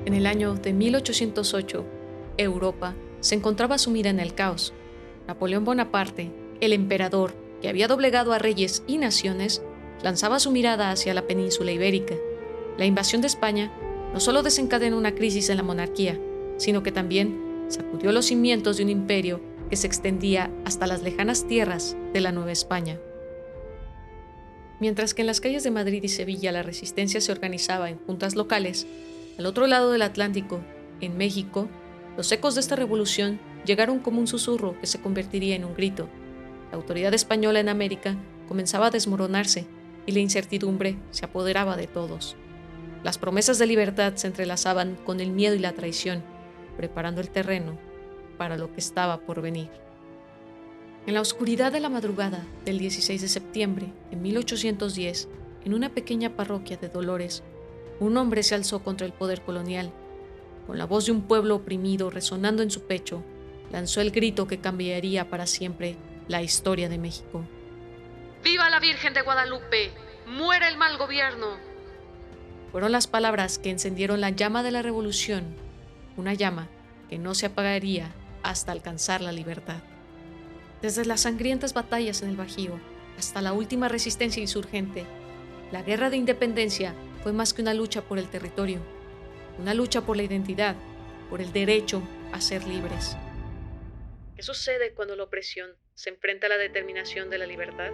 En el año de 1808, Europa se encontraba sumida en el caos. Napoleón Bonaparte, el emperador que había doblegado a reyes y naciones, lanzaba su mirada hacia la península ibérica. La invasión de España no solo desencadenó una crisis en la monarquía, sino que también sacudió los cimientos de un imperio que se extendía hasta las lejanas tierras de la Nueva España. Mientras que en las calles de Madrid y Sevilla la resistencia se organizaba en juntas locales, al otro lado del Atlántico, en México, los ecos de esta revolución llegaron como un susurro que se convertiría en un grito. La autoridad española en América comenzaba a desmoronarse y la incertidumbre se apoderaba de todos. Las promesas de libertad se entrelazaban con el miedo y la traición, preparando el terreno para lo que estaba por venir. En la oscuridad de la madrugada del 16 de septiembre de 1810, en una pequeña parroquia de Dolores, un hombre se alzó contra el poder colonial. Con la voz de un pueblo oprimido resonando en su pecho, lanzó el grito que cambiaría para siempre la historia de México. ¡Viva la Virgen de Guadalupe! ¡Muera el mal gobierno! Fueron las palabras que encendieron la llama de la revolución, una llama que no se apagaría hasta alcanzar la libertad. Desde las sangrientas batallas en el Bajío hasta la última resistencia insurgente, la guerra de independencia fue más que una lucha por el territorio, una lucha por la identidad, por el derecho a ser libres. ¿Qué sucede cuando la opresión se enfrenta a la determinación de la libertad?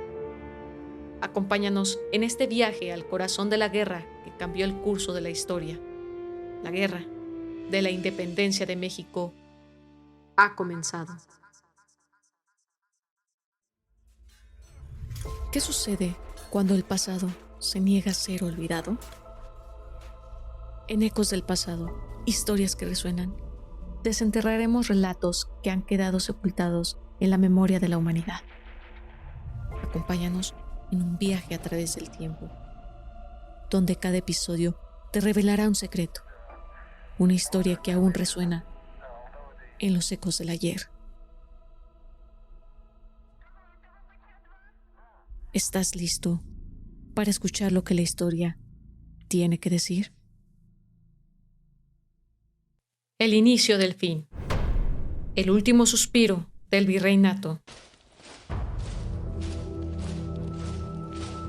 Acompáñanos en este viaje al corazón de la guerra que cambió el curso de la historia. La guerra de la independencia de México ha comenzado. ¿Qué sucede cuando el pasado se niega a ser olvidado? En Ecos del Pasado, historias que resuenan, desenterraremos relatos que han quedado sepultados en la memoria de la humanidad. Acompáñanos en un viaje a través del tiempo, donde cada episodio te revelará un secreto, una historia que aún resuena en los ecos del ayer. ¿Estás listo para escuchar lo que la historia tiene que decir? El inicio del fin. El último suspiro del virreinato.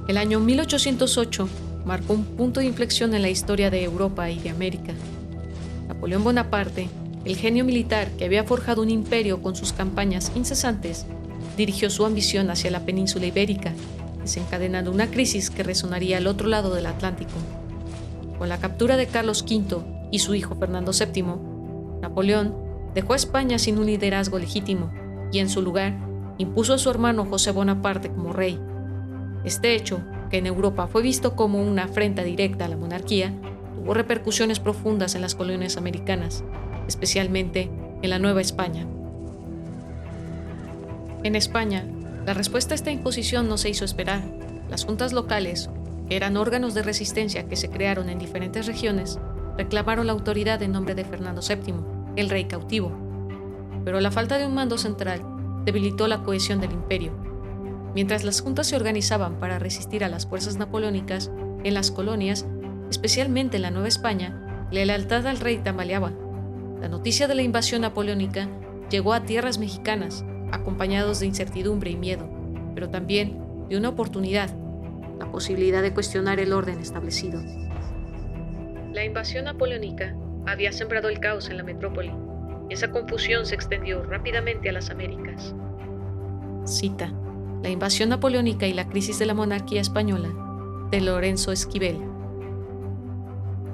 El año 1808 marcó un punto de inflexión en la historia de Europa y de América. Napoleón Bonaparte, el genio militar que había forjado un imperio con sus campañas incesantes, dirigió su ambición hacia la península ibérica, desencadenando una crisis que resonaría al otro lado del Atlántico. Con la captura de Carlos V y su hijo Fernando VII, Napoleón dejó a España sin un liderazgo legítimo y en su lugar impuso a su hermano José Bonaparte como rey. Este hecho, que en Europa fue visto como una afrenta directa a la monarquía, tuvo repercusiones profundas en las colonias americanas, especialmente en la Nueva España. En España, la respuesta a esta imposición no se hizo esperar. Las juntas locales, que eran órganos de resistencia que se crearon en diferentes regiones, reclamaron la autoridad en nombre de Fernando VII, el rey cautivo. Pero la falta de un mando central debilitó la cohesión del imperio. Mientras las juntas se organizaban para resistir a las fuerzas napoleónicas, en las colonias, especialmente en la Nueva España, la lealtad al rey tambaleaba. La noticia de la invasión napoleónica llegó a tierras mexicanas, acompañados de incertidumbre y miedo, pero también de una oportunidad, la posibilidad de cuestionar el orden establecido. La invasión napoleónica había sembrado el caos en la metrópoli, y esa confusión se extendió rápidamente a las Américas. Cita: La invasión napoleónica y la crisis de la monarquía española, de Lorenzo Esquivel.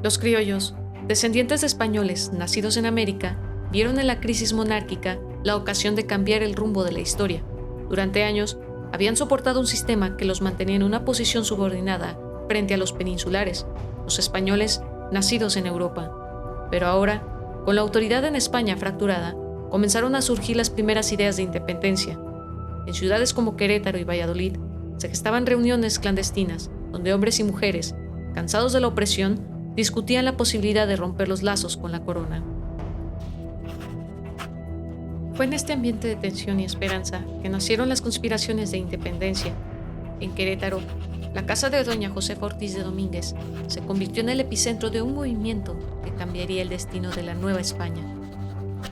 Los criollos, descendientes de españoles nacidos en América, vieron en la crisis monárquica la ocasión de cambiar el rumbo de la historia. Durante años, habían soportado un sistema que los mantenía en una posición subordinada frente a los peninsulares, los españoles nacidos en Europa. Pero ahora, con la autoridad en España fracturada, comenzaron a surgir las primeras ideas de independencia. En ciudades como Querétaro y Valladolid, se gestaban reuniones clandestinas, donde hombres y mujeres, cansados de la opresión, discutían la posibilidad de romper los lazos con la corona. Fue en este ambiente de tensión y esperanza que nacieron las conspiraciones de independencia. En Querétaro, La casa de doña Josefa Ortiz de Domínguez se convirtió en el epicentro de un movimiento que cambiaría el destino de la Nueva España.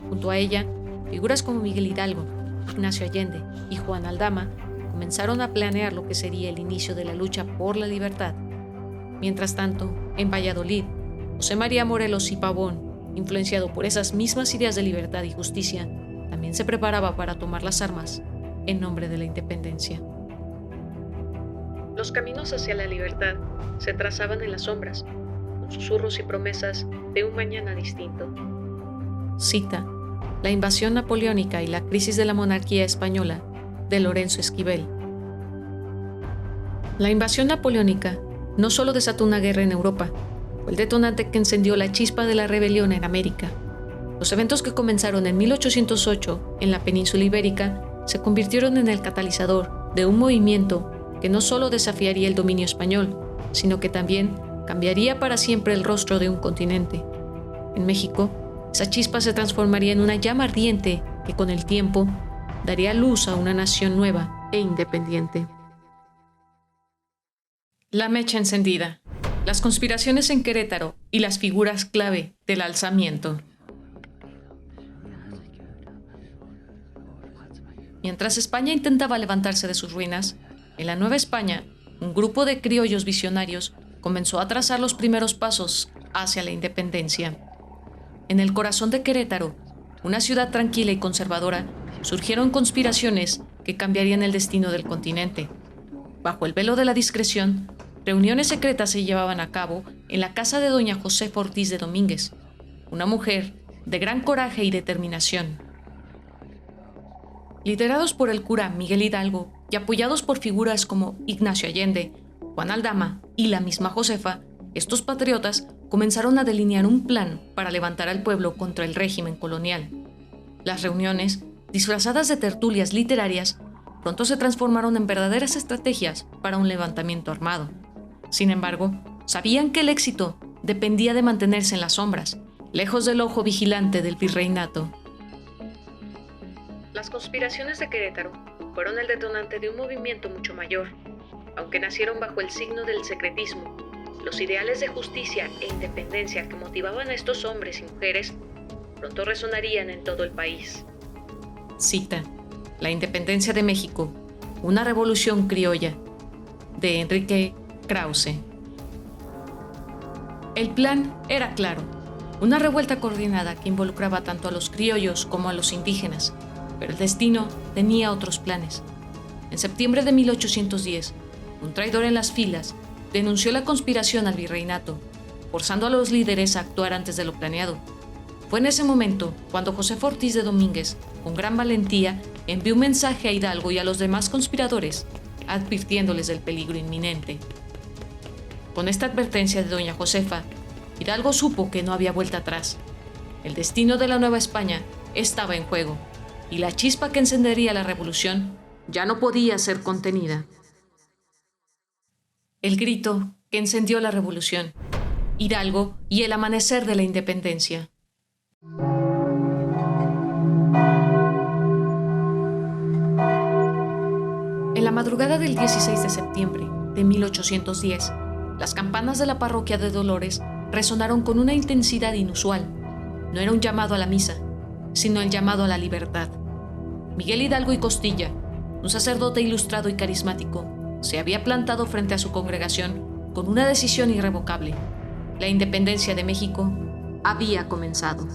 Junto a ella, figuras como Miguel Hidalgo, Ignacio Allende y Juan Aldama comenzaron a planear lo que sería el inicio de la lucha por la libertad. Mientras tanto, en Valladolid, José María Morelos y Pavón, influenciado por esas mismas ideas de libertad y justicia, también se preparaba para tomar las armas en nombre de la independencia. Los caminos hacia la libertad se trazaban en las sombras, con susurros y promesas de un mañana distinto. Cita: La invasión napoleónica y la crisis de la monarquía española, de Lorenzo Esquivel. La invasión napoleónica no solo desató una guerra en Europa, fue el detonante que encendió la chispa de la rebelión en América. Los eventos que comenzaron en 1808 en la península ibérica se convirtieron en el catalizador de un movimiento que no solo desafiaría el dominio español, sino que también cambiaría para siempre el rostro de un continente. En México, esa chispa se transformaría en una llama ardiente que con el tiempo daría luz a una nación nueva e independiente. La mecha encendida, las conspiraciones en Querétaro y las figuras clave del alzamiento. Mientras España intentaba levantarse de sus ruinas, en la Nueva España, un grupo de criollos visionarios comenzó a trazar los primeros pasos hacia la independencia. En el corazón de Querétaro, una ciudad tranquila y conservadora, surgieron conspiraciones que cambiarían el destino del continente. Bajo el velo de la discreción, reuniones secretas se llevaban a cabo en la casa de doña Josefa Ortiz de Domínguez, una mujer de gran coraje y determinación. Liderados por el cura Miguel Hidalgo y apoyados por figuras como Ignacio Allende, Juan Aldama y la misma Josefa, estos patriotas comenzaron a delinear un plan para levantar al pueblo contra el régimen colonial. Las reuniones, disfrazadas de tertulias literarias, pronto se transformaron en verdaderas estrategias para un levantamiento armado. Sin embargo, sabían que el éxito dependía de mantenerse en las sombras, lejos del ojo vigilante del virreinato. Las conspiraciones de Querétaro fueron el detonante de un movimiento mucho mayor. Aunque nacieron bajo el signo del secretismo, los ideales de justicia e independencia que motivaban a estos hombres y mujeres pronto resonarían en todo el país. Cita: La independencia de México, una revolución criolla, de Enrique Krause. El plan era claro, una revuelta coordinada que involucraba tanto a los criollos como a los indígenas, pero el destino tenía otros planes. En septiembre de 1810, un traidor en las filas denunció la conspiración al virreinato, forzando a los líderes a actuar antes de lo planeado. Fue en ese momento cuando Josefa Ortiz de Domínguez, con gran valentía, envió un mensaje a Hidalgo y a los demás conspiradores, advirtiéndoles del peligro inminente. Con esta advertencia de doña Josefa, Hidalgo supo que no había vuelta atrás. El destino de la Nueva España estaba en juego, y la chispa que encendería la revolución ya no podía ser contenida. El grito que encendió la revolución, Hidalgo y el amanecer de la independencia. En la madrugada del 16 de septiembre de 1810, las campanas de la parroquia de Dolores resonaron con una intensidad inusual. No era un llamado a la misa, sino el llamado a la libertad. Miguel Hidalgo y Costilla, un sacerdote ilustrado y carismático, se había plantado frente a su congregación con una decisión irrevocable. La independencia de México había comenzado.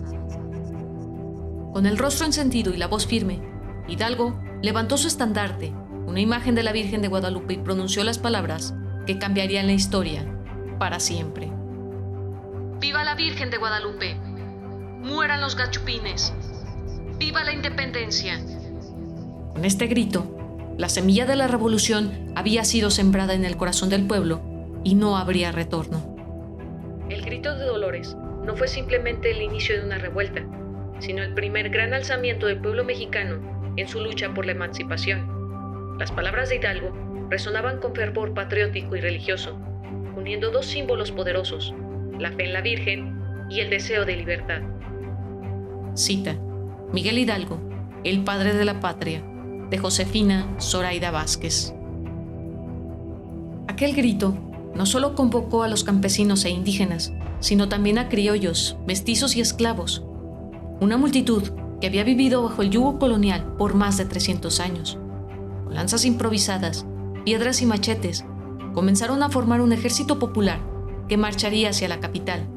Con el rostro encendido y la voz firme, Hidalgo levantó su estandarte, una imagen de la Virgen de Guadalupe, y pronunció las palabras que cambiarían la historia para siempre. ¡Viva la Virgen de Guadalupe! ¡Mueran los gachupines! ¡Viva la independencia! Con este grito, la semilla de la revolución había sido sembrada en el corazón del pueblo y no habría retorno. El grito de Dolores no fue simplemente el inicio de una revuelta, sino el primer gran alzamiento del pueblo mexicano en su lucha por la emancipación. Las palabras de Hidalgo resonaban con fervor patriótico y religioso, uniendo dos símbolos poderosos, la fe en la Virgen y el deseo de libertad. Cita: Miguel Hidalgo, el padre de la patria, de Josefina Zoraida Vázquez. Aquel grito no solo convocó a los campesinos e indígenas, sino también a criollos, mestizos y esclavos. Una multitud que había vivido bajo el yugo colonial por más de 300 años. Con lanzas improvisadas, piedras y machetes, comenzaron a formar un ejército popular que marcharía hacia la capital.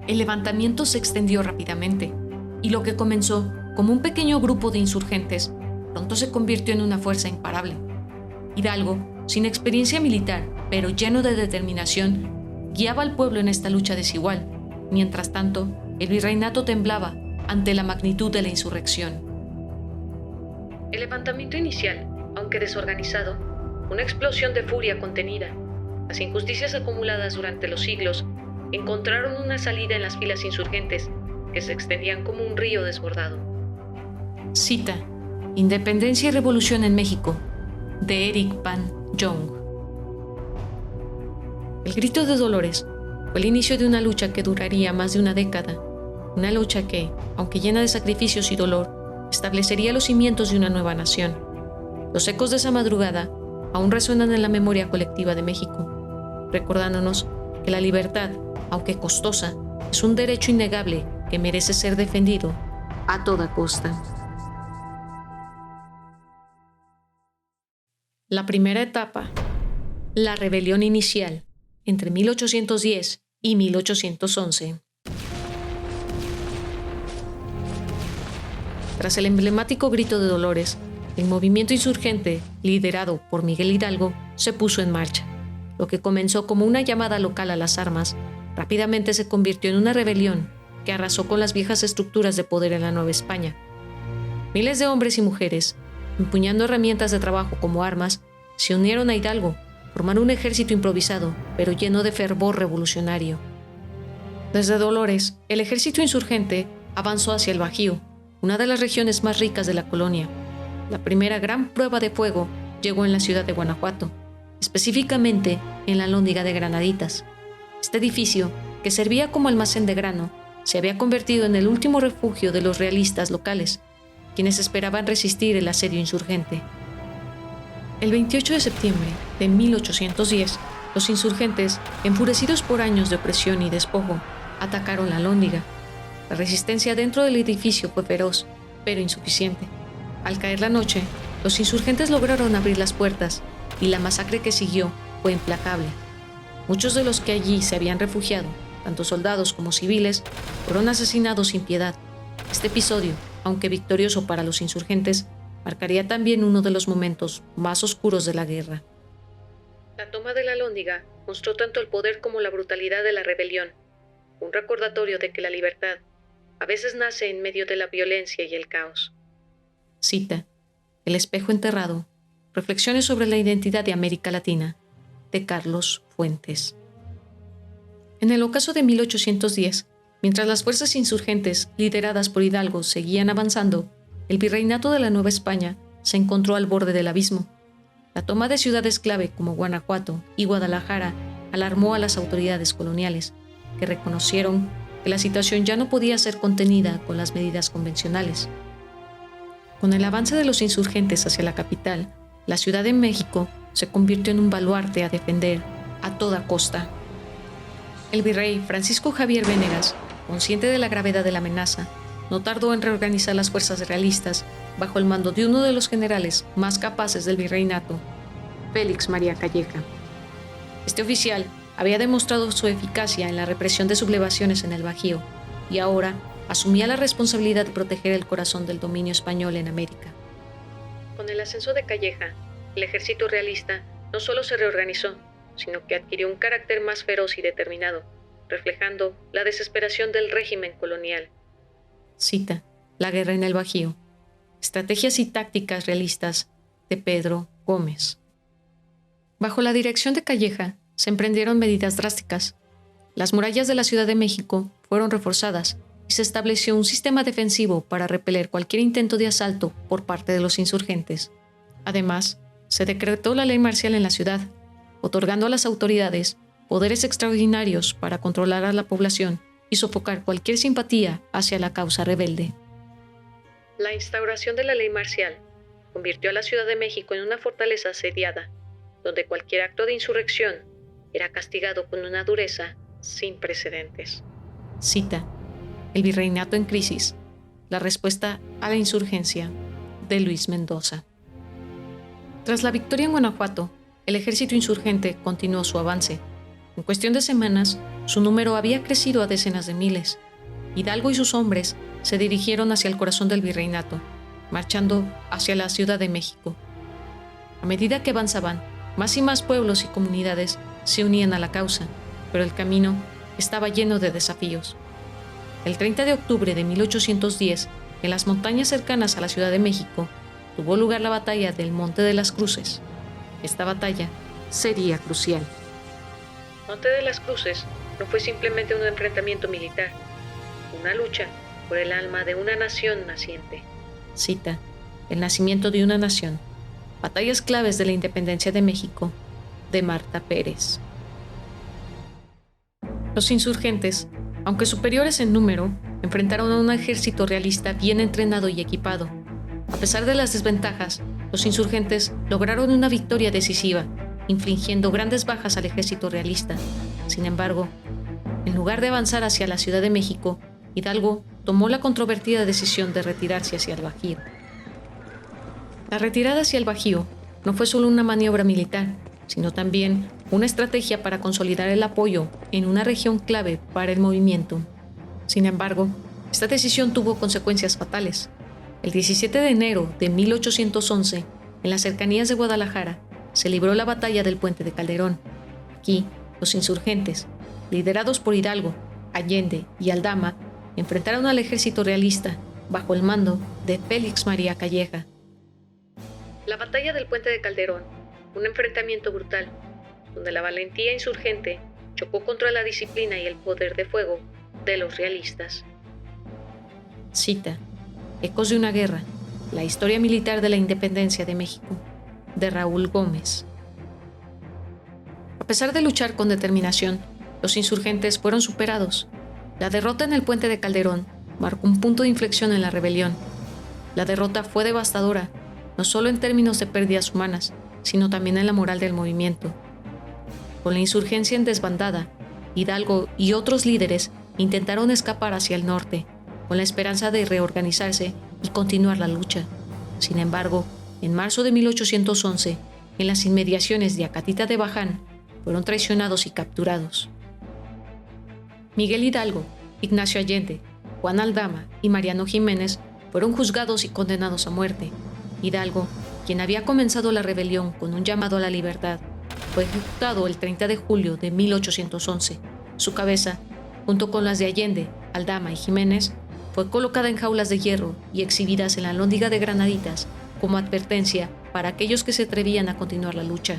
El levantamiento se extendió rápidamente, y lo que comenzó como un pequeño grupo de insurgentes pronto se convirtió en una fuerza imparable. Hidalgo, sin experiencia militar, pero lleno de determinación, guiaba al pueblo en esta lucha desigual. Mientras tanto, el virreinato temblaba ante la magnitud de la insurrección. El levantamiento inicial, aunque desorganizado, una explosión de furia contenida. Las injusticias acumuladas durante los siglos encontraron una salida en las filas insurgentes que se extendían como un río desbordado. Cita: Independencia y Revolución en México, de Eric Van Jong. El grito de Dolores fue el inicio de una lucha que duraría más de una década, una lucha que, aunque llena de sacrificios y dolor, establecería los cimientos de una nueva nación. Los ecos de esa madrugada aún resuenan en la memoria colectiva de México, recordándonos que la libertad, aunque costosa, es un derecho innegable que merece ser defendido a toda costa. La primera etapa, la rebelión inicial, entre 1810 y 1811. Tras el emblemático grito de Dolores, el movimiento insurgente, liderado por Miguel Hidalgo, se puso en marcha. Lo que comenzó como una llamada local a las armas, rápidamente se convirtió en una rebelión que arrasó con las viejas estructuras de poder en la Nueva España. Miles de hombres y mujeres, empuñando herramientas de trabajo como armas, se unieron a Hidalgo, formaron un ejército improvisado, pero lleno de fervor revolucionario. Desde Dolores, el ejército insurgente avanzó hacia el Bajío, una de las regiones más ricas de la colonia. La primera gran prueba de fuego llegó en la ciudad de Guanajuato, específicamente en la Alhóndiga de Granaditas. Este edificio, que servía como almacén de grano, se había convertido en el último refugio de los realistas locales, quienes esperaban resistir el asedio insurgente. El 28 de septiembre de 1810, los insurgentes, enfurecidos por años de opresión y despojo, atacaron la Alhóndiga. La resistencia dentro del edificio fue feroz, pero insuficiente. Al caer la noche, los insurgentes lograron abrir las puertas y la masacre que siguió fue implacable. Muchos de los que allí se habían refugiado, tanto soldados como civiles, fueron asesinados sin piedad. Este episodio, aunque victorioso para los insurgentes, marcaría también uno de los momentos más oscuros de la guerra. La toma de la Alhóndiga mostró tanto el poder como la brutalidad de la rebelión, un recordatorio de que la libertad a veces nace en medio de la violencia y el caos. Cita: El espejo enterrado, reflexiones sobre la identidad de América Latina, de Carlos Fuentes. En el ocaso de 1810, mientras las fuerzas insurgentes lideradas por Hidalgo seguían avanzando, el virreinato de la Nueva España se encontró al borde del abismo. La toma de ciudades clave como Guanajuato y Guadalajara alarmó a las autoridades coloniales, que reconocieron que la situación ya no podía ser contenida con las medidas convencionales. Con el avance de los insurgentes hacia la capital, la Ciudad de México se convirtió en un baluarte a defender a toda costa. El virrey Francisco Javier Venegas, consciente de la gravedad de la amenaza, no tardó en reorganizar las fuerzas realistas bajo el mando de uno de los generales más capaces del virreinato, Félix María Calleja. Este oficial había demostrado su eficacia en la represión de sublevaciones en el Bajío y ahora asumía la responsabilidad de proteger el corazón del dominio español en América. Con el ascenso de Calleja, el ejército realista no solo se reorganizó, sino que adquirió un carácter más feroz y determinado, reflejando la desesperación del régimen colonial. Cita: La guerra en el Bajío. Estrategias y tácticas realistas, de Pedro Gómez. Bajo la dirección de Calleja, se emprendieron medidas drásticas. Las murallas de la Ciudad de México fueron reforzadas y se estableció un sistema defensivo para repeler cualquier intento de asalto por parte de los insurgentes. Además, se decretó la ley marcial en la ciudad, otorgando a las autoridades poderes extraordinarios para controlar a la población y sofocar cualquier simpatía hacia la causa rebelde. La instauración de la ley marcial convirtió a la Ciudad de México en una fortaleza asediada, donde cualquier acto de insurrección era castigado con una dureza sin precedentes. Cita: El virreinato en crisis, la respuesta a la insurgencia, de Luis Mendoza. Tras la victoria en Guanajuato, el ejército insurgente continuó su avance. En cuestión de semanas, su número había crecido a decenas de miles. Hidalgo y sus hombres se dirigieron hacia el corazón del virreinato, marchando hacia la Ciudad de México. A medida que avanzaban, más y más pueblos y comunidades se unían a la causa, pero el camino estaba lleno de desafíos. El 30 de octubre de 1810, en las montañas cercanas a la Ciudad de México, tuvo lugar la batalla del Monte de las Cruces. Esta batalla sería crucial. Monte de las Cruces no fue simplemente un enfrentamiento militar, una lucha por el alma de una nación naciente. Cita: El nacimiento de una nación. Batallas claves de la independencia de México, de Marta Pérez. Los insurgentes, aunque superiores en número, enfrentaron a un ejército realista bien entrenado y equipado. A pesar de las desventajas, los insurgentes lograron una victoria decisiva, infligiendo grandes bajas al ejército realista. Sin embargo, en lugar de avanzar hacia la Ciudad de México, Hidalgo tomó la controvertida decisión de retirarse hacia el Bajío. La retirada hacia el Bajío no fue solo una maniobra militar, sino también una estrategia para consolidar el apoyo en una región clave para el movimiento. Sin embargo, esta decisión tuvo consecuencias fatales. El 17 de enero de 1811, en las cercanías de Guadalajara, se libró la batalla del Puente de Calderón. Aquí, los insurgentes, liderados por Hidalgo, Allende y Aldama, enfrentaron al ejército realista bajo el mando de Félix María Calleja. La batalla del Puente de Calderón, un enfrentamiento brutal, donde la valentía insurgente chocó contra la disciplina y el poder de fuego de los realistas. Cita: Ecos de una guerra, la historia militar de la independencia de México, de Raúl Gómez. A pesar de luchar con determinación, los insurgentes fueron superados. La derrota en el Puente de Calderón marcó un punto de inflexión en la rebelión. La derrota fue devastadora, no solo en términos de pérdidas humanas, sino también en la moral del movimiento. Con la insurgencia en desbandada, Hidalgo y otros líderes intentaron escapar hacia el norte, con la esperanza de reorganizarse y continuar la lucha. Sin embargo, en marzo de 1811, en las inmediaciones de Acatita de Baján, fueron traicionados y capturados. Miguel Hidalgo, Ignacio Allende, Juan Aldama y Mariano Jiménez fueron juzgados y condenados a muerte. Hidalgo, quien había comenzado la rebelión con un llamado a la libertad, fue ejecutado el 30 de julio de 1811. Su cabeza, junto con las de Allende, Aldama y Jiménez, fue colocada en jaulas de hierro y exhibidas en la Alhóndiga de Granaditas como advertencia para aquellos que se atrevían a continuar la lucha.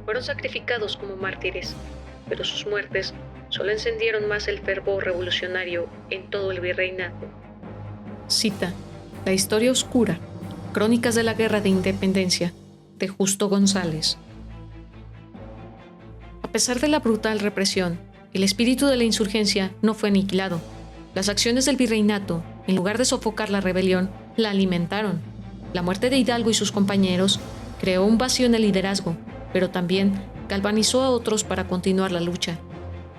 Fueron sacrificados como mártires, pero sus muertes solo encendieron más el fervor revolucionario en todo el virreinato. Cita: La historia oscura, Crónicas de la Guerra de Independencia, de Justo González. A pesar de la brutal represión, el espíritu de la insurgencia no fue aniquilado. Las acciones del virreinato, en lugar de sofocar la rebelión, la alimentaron. La muerte de Hidalgo y sus compañeros creó un vacío en el liderazgo, pero también galvanizó a otros para continuar la lucha.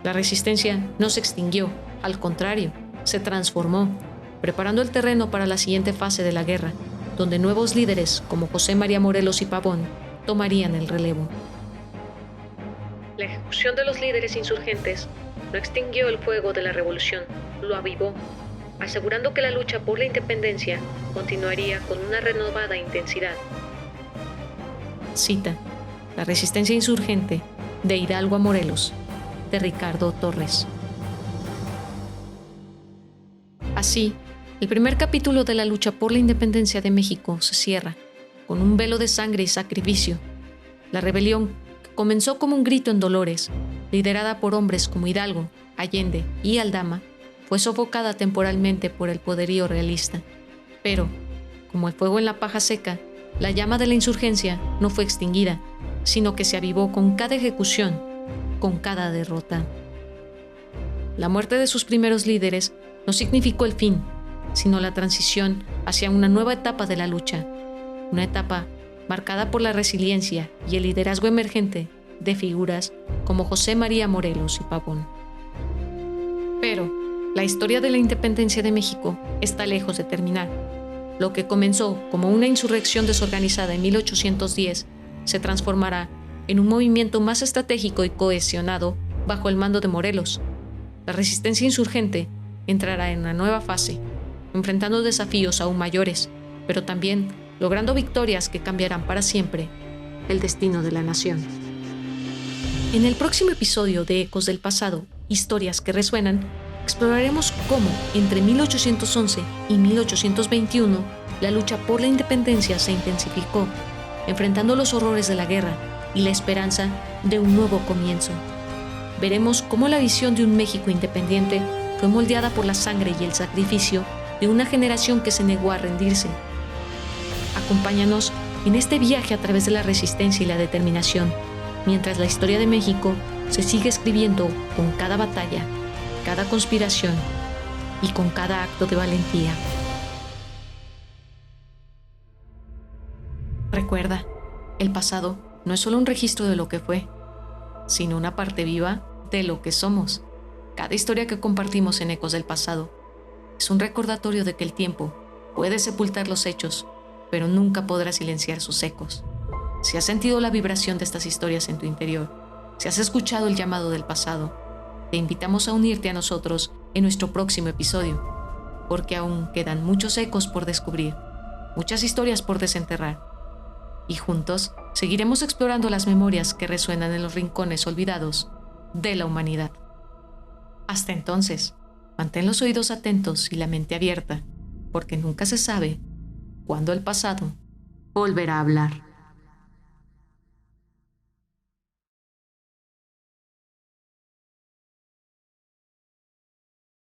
La resistencia no se extinguió, al contrario, se transformó, preparando el terreno para la siguiente fase de la guerra, donde nuevos líderes como José María Morelos y Pavón tomarían el relevo. La ejecución de los líderes insurgentes no extinguió el fuego de la revolución, lo avivó, asegurando que la lucha por la independencia continuaría con una renovada intensidad. Cita: La resistencia insurgente, de Hidalgo a Morelos, de Ricardo Torres. Así, el primer capítulo de la lucha por la independencia de México se cierra, con un velo de sangre y sacrificio. La rebelión, que comenzó como un grito en Dolores, liderada por hombres como Hidalgo, Allende y Aldama, fue sofocada temporalmente por el poderío realista. Pero, como el fuego en la paja seca, la llama de la insurgencia no fue extinguida, sino que se avivó con cada ejecución, con cada derrota. La muerte de sus primeros líderes no significó el fin, sino la transición hacia una nueva etapa de la lucha, una etapa marcada por la resiliencia y el liderazgo emergente de figuras como José María Morelos y Pavón. Pero la historia de la independencia de México está lejos de terminar. Lo que comenzó como una insurrección desorganizada en 1810 se transformará en un movimiento más estratégico y cohesionado bajo el mando de Morelos. La resistencia insurgente entrará en una nueva fase, enfrentando desafíos aún mayores, pero también logrando victorias que cambiarán para siempre el destino de la nación. En el próximo episodio de Ecos del Pasado, Historias que Resuenan, exploraremos cómo, entre 1811 y 1821, la lucha por la independencia se intensificó, enfrentando los horrores de la guerra y la esperanza de un nuevo comienzo. Veremos cómo la visión de un México independiente fue moldeada por la sangre y el sacrificio de una generación que se negó a rendirse. Acompáñanos en este viaje a través de la resistencia y la determinación, mientras la historia de México se sigue escribiendo con cada batalla, cada conspiración y con cada acto de valentía. Recuerda, el pasado no es solo un registro de lo que fue, sino una parte viva de lo que somos. Cada historia que compartimos en Ecos del Pasado es un recordatorio de que el tiempo puede sepultar los hechos, pero nunca podrá silenciar sus ecos. Si has sentido la vibración de estas historias en tu interior, si has escuchado el llamado del pasado, te invitamos a unirte a nosotros en nuestro próximo episodio, porque aún quedan muchos ecos por descubrir, muchas historias por desenterrar, y juntos seguiremos explorando las memorias que resuenan en los rincones olvidados de la humanidad. Hasta entonces, mantén los oídos atentos y la mente abierta, porque nunca se sabe cuándo el pasado volverá a hablar.